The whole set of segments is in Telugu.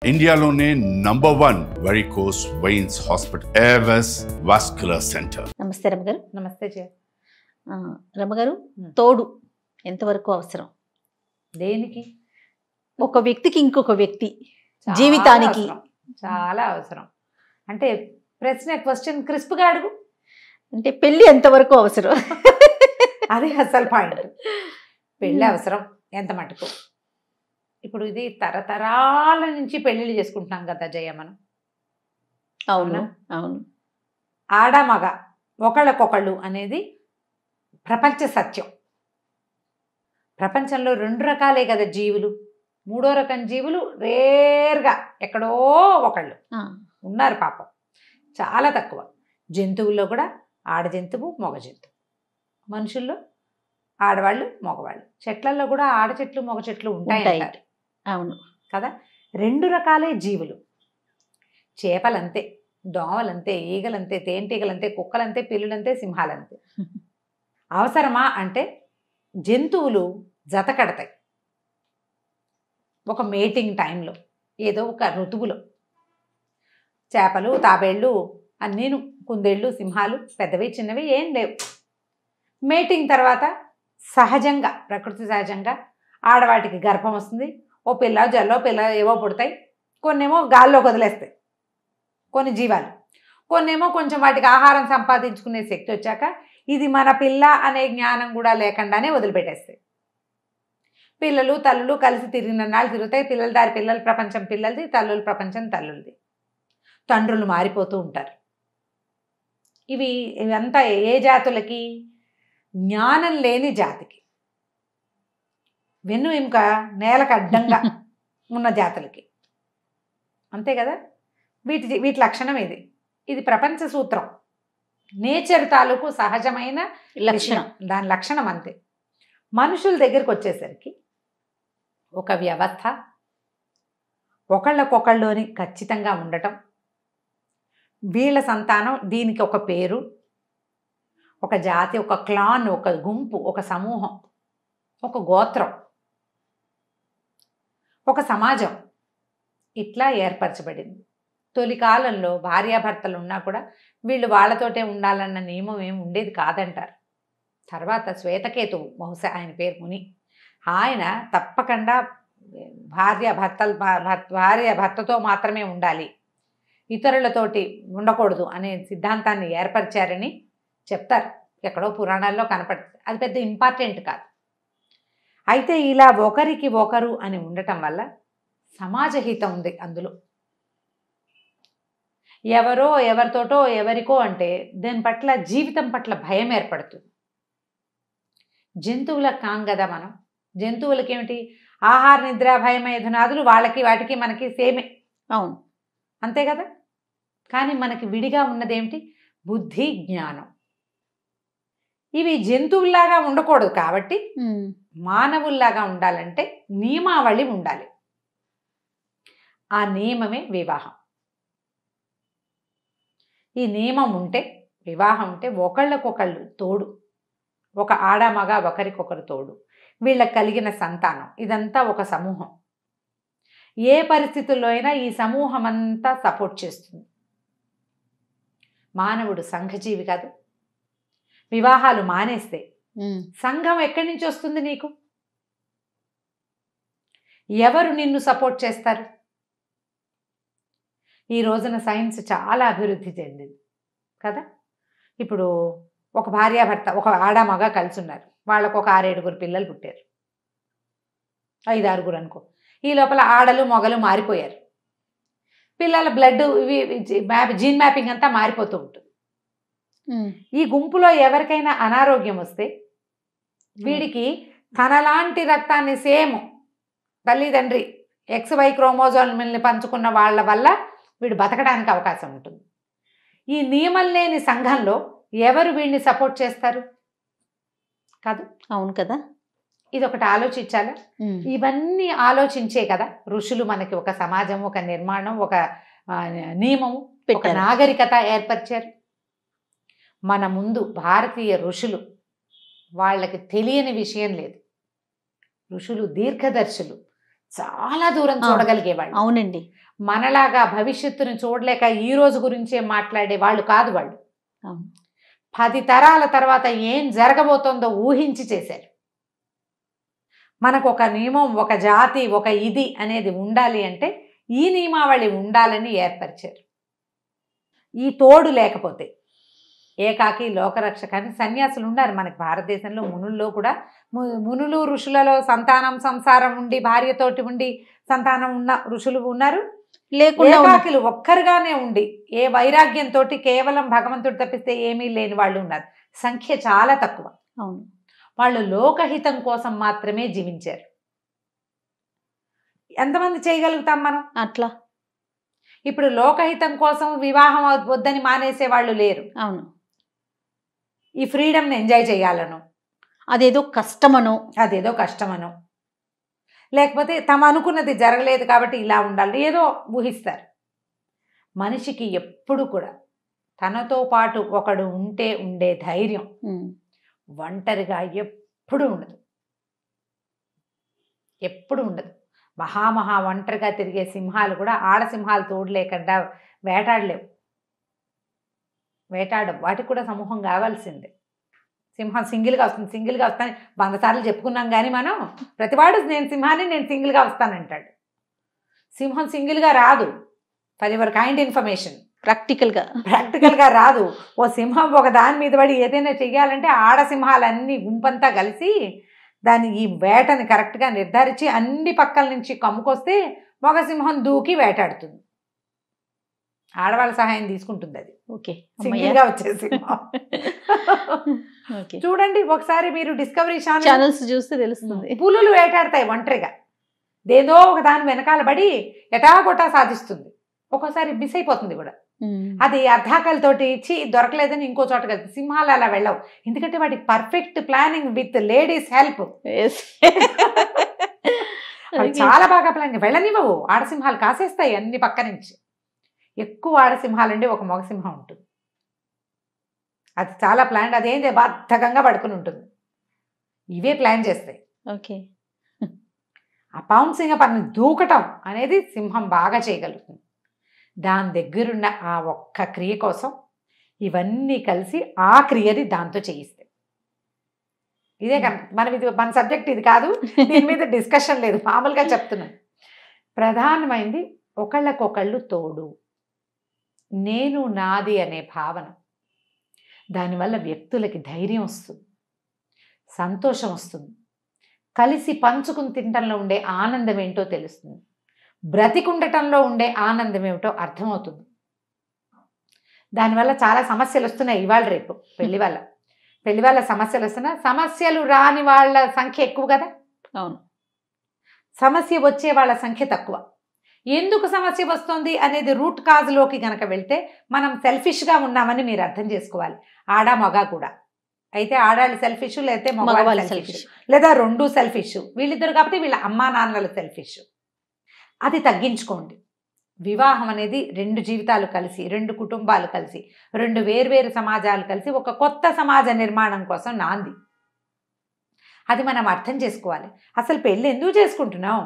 ఇండియాలోనే #1 varicose veins hospital Avis vascular centre. నమస్తే రమగారు. నమస్తే జయ. రమగారు, తోడు ఎంతవరకు అవసరం? దేనికి? ఒక వ్యక్తికి ఇంకొక వ్యక్తి జీవితానికి చాలా అవసరం. అంటే క్వశ్చన్ క్రిస్ప్గా అడుగు. అంటే పెళ్లి ఎంతవరకు అవసరం? అదే అసలు పాయింట్. పెళ్ళి అవసరం ఎంత మటుకు? ఇప్పుడు ఇది తరతరాల నుంచి పెళ్ళిళ్ళు చేసుకుంటున్నాం కదా జయ మనం. అవును అవును. ఆడ మగ ఒకళ్ళకొకళ్ళు అనేది ప్రపంచ సత్యం. ప్రపంచంలో 2 రకాలే కదా జీవులు. 3వ రకం జీవులు రేర్గా ఎక్కడో ఒకళ్ళు ఉన్నారు పాపం, చాలా తక్కువ. జంతువుల్లో కూడా ఆడ జంతువు మగ జంతువు, మనుషుల్లో ఆడవాళ్ళు మగవాళ్ళు, చెట్లల్లో కూడా ఆడ చెట్లు మగ చెట్లు ఉంటాయి. అవును కదా. 2 రకాలే జీవులు. చేపలంతే, దోమలంతే, ఈగలంతే, తేనెటీగలంతే, కుక్కలంతే, పిల్లులంతే, సింహాలంతే. అవసరమా అంటే జంతువులు జత కడతాయి ఒక మేటింగ్ టైంలో, ఏదో ఒక ఋతువులో. చేపలు, తాబేళ్ళు అన్నీను, కుందేళ్ళు, సింహాలు పెద్దవి చిన్నవి ఏం లేవు. మేటింగ్ తర్వాత సహజంగా, ప్రకృతి సహజంగా ఆడవాటికి గర్భం వస్తుంది. ఓ పిల్ల జల్లో పిల్ల ఏవో పుడతాయి. కొన్నేమో గాల్లోకి వదిలేస్తాయి కొన్ని జీవాలు. కొన్నేమో కొంచెం వాటికి ఆహారం సంపాదించుకునే శక్తి వచ్చాక ఇది మన పిల్ల అనే జ్ఞానం కూడా లేకుండానే వదిలిపెట్టేస్తాయి. పిల్లలు తల్లులు కలిసి తిరిగిన నాళ్ళు తిరుగుతాయి. పిల్లల దారి పిల్లల ప్రపంచం పిల్లలది, తల్లుల ప్రపంచం తల్లులది. తండ్రులు మారిపోతూ ఉంటారు. ఇవంతా ఏ జాతులకి? జ్ఞానం లేని జాతికి, వెన్ను ఇంకా నేలకు అడ్డంగా ఉన్న జాతులకి. అంతే కదా. వీటి లక్షణం ఇది. ఇది ప్రపంచ సూత్రం, నేచర్ తాలూకు సహజమైన లక్షణం, దాని లక్షణం అంతే. మనుషుల దగ్గరికి వచ్చేసరికి ఒక వ్యవస్థ, ఒకళ్ళకొకళ్ళలోని ఖచ్చితంగా ఉండటం, వీళ్ళ సంతానం, దీనికి ఒక పేరు, ఒక జాతి, ఒక క్లాన్, ఒక గుంపు, ఒక సమూహం, ఒక గోత్రం, ఒక సమాజం, ఇట్లా ఏర్పరచబడింది. తొలి కాలంలో భార్యాభర్తలు ఉన్నా కూడా వీళ్ళు వాళ్ళతోటే ఉండాలన్న నియమం ఏమి ఉండేది కాదంటారు. తర్వాత శ్వేతకేతువు, బహుశా ఆయన పేరు ముని, ఆయన తప్పకుండా భార్య భర్తతో మాత్రమే ఉండాలి, ఇతరులతోటి ఉండకూడదు అనే సిద్ధాంతాన్ని ఏర్పరిచారని చెప్తారు. ఎక్కడో పురాణాల్లో కనపడుతుంది. అది పెద్ద ఇంపార్టెంట్ కాదు. అయితే ఇలా ఒకరికి ఒకరు అని ఉండటం వల్ల సమాజహితం ఉంది అందులో. ఎవరో ఎవరితోటో ఎవరికో అంటే దాని పట్ల, జీవితం పట్ల భయం ఏర్పడుతుంది. జంతువులకు కాం కదా మనం. జంతువులకి ఏమిటి? ఆహార నిద్ర భయం మైథునాదులు వాళ్ళకి వాటికి మనకి సేమే. అవును అంతే కదా. కానీ మనకి విడిగా ఉన్నదేమిటి? బుద్ధి, జ్ఞానం. ఇవి జంతువుల్లాగా ఉండకూడదు కాబట్టి మానవుల్లాగా ఉండాలంటే నియమావళి ఉండాలి. ఆ నియమమే వివాహం. ఈ నియమం ఉంటే, వివాహం ఉంటే ఒకళ్ళకొకళ్ళు తోడు, ఒక ఆడ మగ ఒకరికొకరు తోడు, వీళ్ళకి కలిగిన సంతానం, ఇదంతా ఒక సమూహం. ఏ పరిస్థితుల్లో అయినా ఈ సమూహం అంతా సపోర్ట్ చేస్తుంది. మానవుడు సంఘజీవి కాదు. వివాహాలు మానేస్తే సంఘం ఎక్కడి నుంచి వస్తుంది నీకు? ఎవరు నిన్ను సపోర్ట్ చేస్తారు? ఈ రోజున సైన్స్ చాలా అభివృద్ధి చెందింది కదా. ఇప్పుడు ఒక భార్యాభర్త, ఒక ఆడ మగ కలిసి ఉన్నారు. వాళ్ళకు ఒక 6-7 పిల్లలు పుట్టారు, 5-6 అనుకో. ఈ లోపల ఆడలు మొగలు మారిపోయారు. పిల్లల బ్లడ్ జీన్ మ్యాపింగ్ అంతా మారిపోతూ ఉంటుంది. ఈ గుంపులో ఎవరికైనా అనారోగ్యం వస్తే వీడికి తనలాంటి రక్తాన్ని సేమ్ తల్లిదండ్రి XY క్రోమోజోమ్ని పంచుకున్న వాళ్ళ వల్ల వీడు బతకడానికి అవకాశం ఉంటుంది. ఈ నియమం లేని సంఘంలో ఎవరు వీడిని సపోర్ట్ చేస్తారు? కాదు. అవును కదా. ఇది ఒకటి ఆలోచించాలా. ఇవన్నీ ఆలోచించే కదా ఋషులు మనకి ఒక సమాజం, ఒక నిర్మాణం, ఒక నియమము, ఒక నాగరికత ఏర్పరిచారు. మన ముందు భారతీయ ఋషులు, వాళ్ళకి తెలియని విషయం లేదు. ఋషులు దీర్ఘదర్శులు, చాలా దూరం చూడగలిగేవాళ్ళు. అవునండి. మనలాగా భవిష్యత్తుని చూడలేక ఈ రోజు గురించే మాట్లాడే వాళ్ళు కాదు వాళ్ళు. 10 తరాల తర్వాత ఏం జరగబోతోందో ఊహించి చేశారు. మనకు ఒక నియమం, ఒక జాతి, ఒక ఇది అనేది ఉండాలి అంటే ఈ నియమావళి ఉండాలని ఏర్పరిచారు. ఈ తోడు లేకపోతే ఏకాకి లోకరక్షక అని సన్యాసులు ఉన్నారు మనకి భారతదేశంలో. మునుల్లో కూడా మునులు ఋషులలో సంతానం సంసారం ఉండి భార్యతోటి ఉండి సంతానం ఉన్న ఋషులు ఉన్నారు. లేకుండా ఏకాకిలు ఒక్కరుగానే ఉండి ఏ వైరాగ్యంతో కేవలం భగవంతుడు తప్పిస్తే ఏమీ లేని వాళ్ళు ఉన్నారు. సంఖ్య చాలా తక్కువ. అవును. వాళ్ళు లోకహితం కోసం మాత్రమే జీవించారు. ఎంతమంది చేయగలుగుతాం మనం అట్లా? ఇప్పుడు లోకహితం కోసం వివాహం వద్దని మానేసే వాళ్ళు లేరు. అవును. ఈ ఫ్రీడమ్ని ఎంజాయ్ చేయాలను, అదేదో కష్టమనో, లేకపోతే తమ అనుకున్నది జరగలేదు కాబట్టి ఇలా ఉండాలి ఏదో ఊహిస్తారు. మనిషికి ఎప్పుడు కూడా తనతో పాటు ఒకడు ఉంటే ఉండే ధైర్యం ఒంటరిగా ఎప్పుడు ఉండదు. మహా ఒంటరిగా తిరిగే సింహాలు కూడా ఆడసింహాలు తోడు లేకుండా వేటాడలేవు. వాటికి కూడా సమూహం కావాల్సిందే. సింహం సింగిల్గా వస్తాను 100 సార్లు చెప్పుకున్నాం కానీ మనం ప్రతివాడు నేను సింహాన్ని నేను సింగిల్గా వస్తానంటాడు. సింహం సింగిల్గా రాదు. ఫర్ యువర్ కైండ్ ఇన్ఫర్మేషన్, ప్రాక్టికల్గా రాదు. ఓ సింహం ఒక దాని మీద పడి ఏదైనా చెయ్యాలంటే ఆడసింహాలన్నీ గుంపంతా కలిసి దాన్ని ఈ వేటని కరెక్ట్గా నిర్ధారించి అన్ని పక్కల నుంచి కమ్ముకొస్తే మగ సింహం దూకి వేటాడుతుంది. ఆడవాళ్ళ సహాయం తీసుకుంటుంది అది. ఓకే, సింగిల్గా వచ్చేసి చూడండి ఒకసారి మీరు డిస్కవరీ ఛానల్స్ చూస్తే తెలుస్తుంది. పులులు వేటాడతాయి ఒంటరిగా, దేదో ఒక దాని వెనకాల పడి ఎటాగొటా సాధిస్తుంది. ఒక్కోసారి మిస్ అయిపోతుంది కూడా. అది అర్ధాకలతోటి దొరకలేదని ఇంకో చోట కలిసి. సింహాలు అలా వెళ్ళవు, ఎందుకంటే వాటికి perfect planning with ladies help. చాలా బాగా ప్లానింగ్. వెళ్ళనివ్వవు, ఆడసింహాలు కాసేస్తాయి అన్ని పక్క నుంచి. ఎక్కువ ఆడసింహాలండి, ఒక మగసింహం ఉంటుంది. అది చాలా ప్లాన్. అదేం బద్ధకంగా పడుకుని ఉంటుంది. ఇవే ప్లాన్ చేస్తాయి. ఓకే. ఆ పౌన్సింగ్ పని దూకటం అనేది సింహం బాగా చేయగలుగుతుంది. దాని దగ్గరున్న ఆ ఒక్క క్రియ కోసం ఇవన్నీ కలిసి ఆ క్రియని దాంతో చేయిస్తాయి. ఇదే మన సబ్జెక్ట్ ఇది కాదు, దీని మీద డిస్కషన్ లేదు, మామూలుగా చెప్తున్నాను. ప్రధానమైంది ఒకళ్ళకొకళ్ళు తోడు, నేను నాది అనే భావన. దానివల్ల వ్యక్తులకి ధైర్యం వస్తుంది, సంతోషం వస్తుంది, కలిసి పంచుకుని తినటంలో ఉండే ఆనందం ఏంటో తెలుస్తుంది, బ్రతికుండటంలో ఉండే ఆనందం ఏమిటో అర్థమవుతుంది. దానివల్ల చాలా సమస్యలు వస్తున్నాయి ఇవాళ రేపు. పెళ్లి వాళ్ళ సమస్యలు వస్తున్నాయి. సమస్యలు రాని వాళ్ళ సంఖ్య ఎక్కువ కదా. అవును. సమస్య వచ్చే వాళ్ళ సంఖ్య తక్కువ. ఎందుకు సమస్య వస్తుంది అనేది రూట్ కాజ్లోకి కనుక వెళ్తే మనం సెల్ఫిష్గా ఉన్నామని మీరు అర్థం చేసుకోవాలి. ఆడ మగ కూడా. అయితే ఆడాళ్ళు సెల్ఫిష్, లేకపోతే మగవాళ్ళు సెల్ఫిష్, లేదా రెండు సెల్ఫిష్. వీళ్ళిద్దరు కాబట్టి వీళ్ళ అమ్మా నాన్నలు సెల్ఫిష్. అది తగ్గించుకోండి. వివాహం అనేది 2 జీవితాలు కలిసి, 2 కుటుంబాలు కలిసి, 2 వేర్వేరు సమాజాలు కలిసి ఒక కొత్త సమాజ నిర్మాణం కోసం నాంది. అది మనం అర్థం చేసుకోవాలి. అసలు పెళ్ళి ఎందుకు చేసుకుంటున్నాం,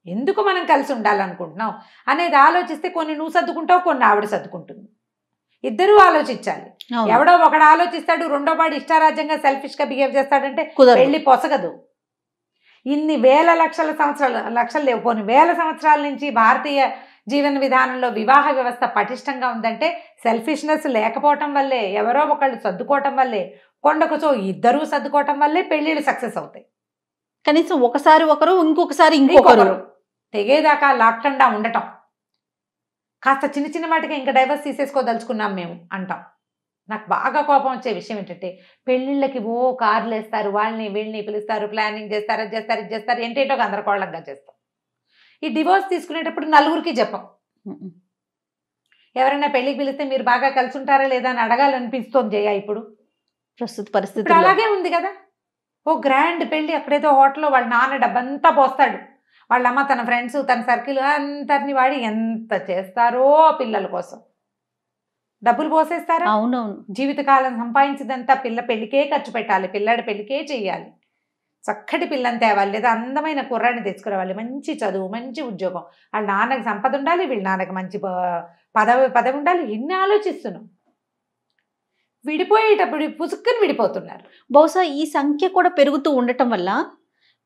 ఎందుకు మనం కలిసి ఉండాలనుకుంటున్నాం అనేది ఆలోచిస్తే కొన్ని నువ్వు సర్దుకుంటావు, కొన్ని ఆవిడ సర్దుకుంటుంది. ఇద్దరూ ఆలోచించాలి. ఎవడో ఒకడు ఆలోచిస్తాడు, రెండో వాడు ఇష్టారాజ్యంగా సెల్ఫిష్గా బిహేవ్ చేస్తాడంటే పెళ్ళి పొసగదు. ఇన్ని వేల లక్షలు లేవు, కొన్ని వేల సంవత్సరాల నుంచి భారతీయ జీవన విధానంలో వివాహ వ్యవస్థ పటిష్టంగా ఉందంటే సెల్ఫిష్నెస్ లేకపోవటం వల్లే, ఎవరో ఒకళ్ళు సర్దుకోవటం వల్లే, కొండకుచో ఇద్దరూ సర్దుకోవటం వల్లే పెళ్ళిళ్ళు సక్సెస్ అవుతాయి. కనీసం ఒకసారి ఒకరు, ఇంకొకసారి ఇంకొకరు తెగేదాకా లాక్కుండా ఉండటం. కాస్త చిన్న వాటికి ఇంకా డైవర్స్ తీసేసుకోదలుచుకున్నాం మేము అంటాం. నాకు బాగా కోపం వచ్చే విషయం ఏంటంటే పెళ్ళిళ్ళకి కార్లు వేస్తారు, వాళ్ళని వీళ్ళని పిలుస్తారు, ప్లానింగ్ చేస్తారు, అది చేస్తారు, ఇది చేస్తారు, ఏంటేంటో గందరగోళంగా చేస్తాం. ఈ డివోర్స్ తీసుకునేటప్పుడు నలుగురికి చెప్పం. ఎవరైనా పెళ్ళికి పిలిస్తే మీరు బాగా కలిసి ఉంటారా లేదా అని అడగాలనిపిస్తోంది జయ. ఇప్పుడు ప్రస్తుత పరిస్థితి అలాగే ఉంది కదా. గ్రాండ్ పెళ్ళి, అక్కడేదో హోటల్లో వాళ్ళ నాన్న డబ్బంతా పోస్తాడు, వాళ్ళ అమ్మ తన ఫ్రెండ్స్ తన సర్కిల్ అందరినీ వాడి ఎంత చేస్తారో పిల్లల కోసం. డబ్బులు పోసేస్తారా? అవునవును. జీవితకాలం సంపాదించిందంతా పిల్ల పెళ్ళికే ఖర్చు పెట్టాలి, పిల్లాడి పెళ్ళికే చెయ్యాలి. చక్కటి పిల్లని తేవాలి, లేదా అందమైన కుర్రాన్ని తెచ్చుకురావాలి, మంచి చదువు, మంచి ఉద్యోగం, వాళ్ళ నాన్నకి సంపద ఉండాలి, వీళ్ళ నాన్నకి మంచి పదవి ఉండాలి, ఇన్ని ఆలోచిస్తున్నాం. విడిపోయేటప్పుడు పుసుక్కుని విడిపోతున్నారు. బహుశా ఈ సంఖ్య కూడా పెరుగుతూ ఉండటం వల్ల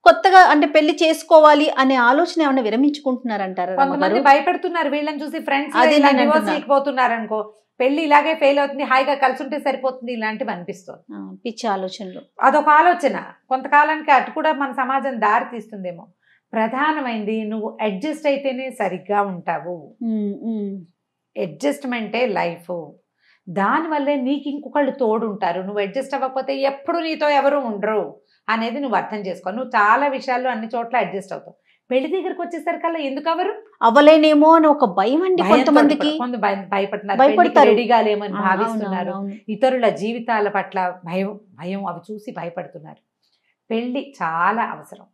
కొత్తగా అంటే పెళ్లి చేసుకోవాలి అనే ఆలోచన ఏమైనా విరమించుకుంటున్నారంటారా? కొంతమంది భయపడుతున్నారు వీళ్ళని చూసి, ఫ్రెండ్స్ అదే నేను డివోర్స్ అంటున్నా. లేకపోతున్నారు అనుకో, పెళ్లి ఇలాగే ఫెయిల్ అవుతుంది, హాయిగా కలిసి ఉంటే సరిపోతుంది, ఇలాంటివి అనిపిస్తుంది. పిచ్చి ఆలోచనలు. అదొక ఆలోచన. కొంతకాలానికి అటు కూడా మన సమాజం దారి తీస్తుందేమో. ప్రధానమైంది నువ్వు అడ్జస్ట్ అయితేనే సరిగ్గా ఉంటావు. అడ్జస్ట్మెంటే లైఫ్. దానివల్లే నీకు ఇంకొకళ్ళు తోడుంటారు. నువ్వు అడ్జస్ట్ అవ్వకపోతే ఎప్పుడు నీతో ఎవరు ఉండరు అనేది నువ్వు అర్థం చేసుకో. నువ్వు చాలా విషయాల్లో అన్ని చోట్ల అడ్జస్ట్ అవుతావు. పెళ్లి దగ్గరికి వచ్చేసరికల్లా ఎందుకు ఎవరు అవ్వలేనేమో అని ఒక భయం అండి కొంతమందికి. భయపడతారు, రెడీగా లేమని భావిస్తున్నారు. ఇతరుల జీవితాల పట్ల భయం అవి చూసి భయపడుతున్నారు. పెళ్లి చాలా అవసరం,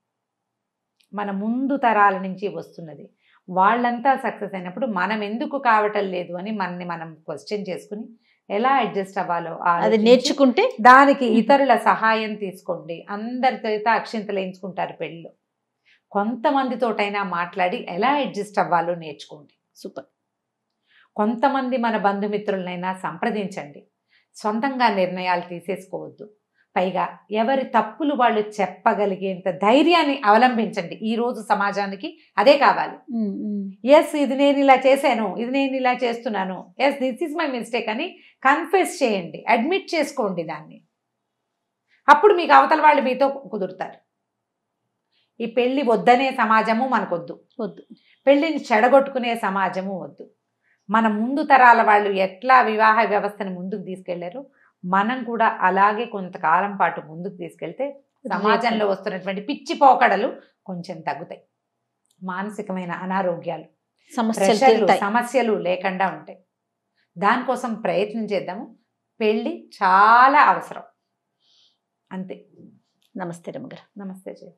మన ముందు తరాల నుంచి వస్తున్నది. వాళ్ళంతా సక్సెస్ అయినప్పుడు మనం ఎందుకు కావటం లేదు అని మనని మనం క్వశ్చన్ చేసుకుని ఎలా అడ్జస్ట్ అవ్వాలో అది నేర్చుకుంటే, దానికి ఇతరుల సహాయం తీసుకోండి. అందరితో అయితే అక్షింతలు వేయించుకుంటారు పెళ్ళిలో. కొంతమందితోటైనా మాట్లాడి ఎలా అడ్జస్ట్ అవ్వాలో నేర్చుకోండి. సూపర్. కొంతమంది మన బంధుమిత్రులనైనా సంప్రదించండి. సొంతంగా నిర్ణయాలు తీసేసుకోవద్దు. పైగా ఎవరి తప్పులు వాళ్ళు చెప్పగలిగేంత ధైర్యాన్ని అవలంబించండి. ఈ రోజు సమాజానికి అదే కావాలి. ఎస్, ఇది నేను ఇలా చేశాను, ఇది నేను ఇలా చేస్తున్నాను, yes this is my mistake అని కన్ఫెస్ చేయండి, అడ్మిట్ చేసుకోండి దాన్ని. అప్పుడు మీకు అవతల వాళ్ళు మీతో కుదురుతారు. ఈ పెళ్లి వద్దనే సమాజము మనకొద్దు. పెళ్లిని చెడగొట్టుకునే సమాజము వద్దు. మన ముందు తరాల వాళ్ళు ఎట్లా వివాహ వ్యవస్థను ముందుకు తీసుకెళ్లారో మనం కూడా అలాగే కొంతకాలం పాటు ముందుకు తీసుకెళ్తే సమాజంలో వస్తున్నటువంటి పిచ్చి పోకడలు కొంచెం తగ్గుతాయి. మానసికమైన అనారోగ్యాలు, సమస్యలు లేకుండా ఉంటాయి. దానికోసం ప్రయత్నం చేద్దాము. పెళ్ళి చాలా అవసరం. అంతే. నమస్తే రమగారు. నమస్తే జయ.